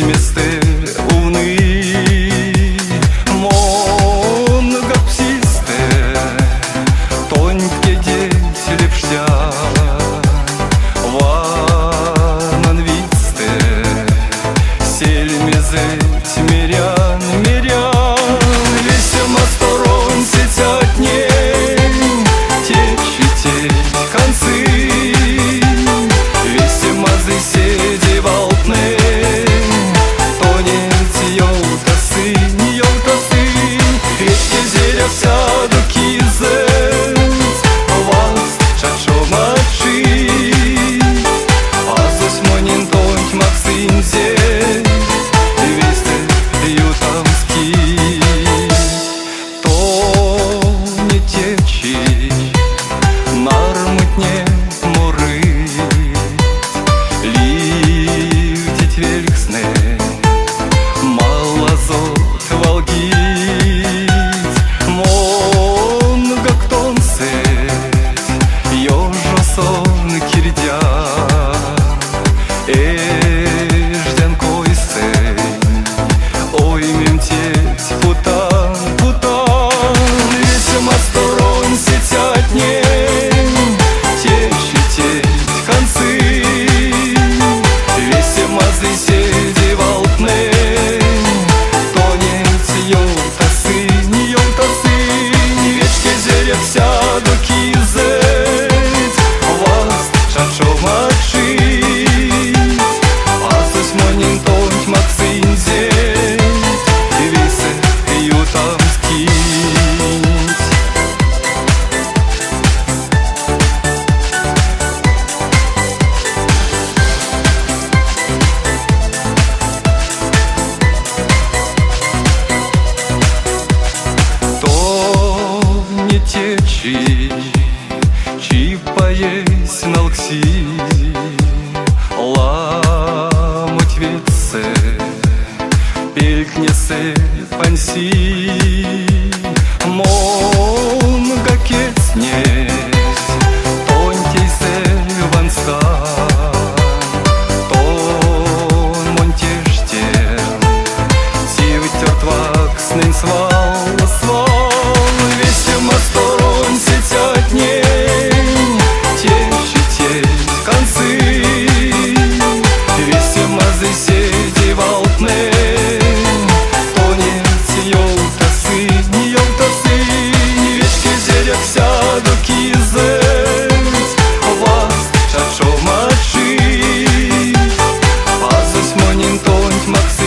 meste unii Много psiste Тоньке дети лепштя Ванан висте Сельмезе тьмерян мирян Весема сторон сетят ней Течь концы Весема заседи волтны Тонет елтасы Речки зеля сяду кизет Вас чачо мачи Азус монин тонь максинзе Весте ютамски То не течи Нармутне морить Ливдить великсне Малазот волгить Монго ктон сеть Ёжо сон кирдя Эждян койсень Ой мемтеть путан Весема сторон сетят ней Течь концы Весема заседи волтны Тонет елтасы Вечки зелек сяду кизет Вас чачо мачи Азус монин тонь максинзе Висе ютамски Не течи, чи поесть налкси, ламуть ветсе, пелькнесе панси, монго кецнесь, тонтейсе ванста, тон монтештен, сивтер твакснен свал. Весема сторон сетят ней Течь концы Весема заседи волтны Тонет елтасы Вечки зелек сяду кизет Вас чачо мачи Азус монин тонь максы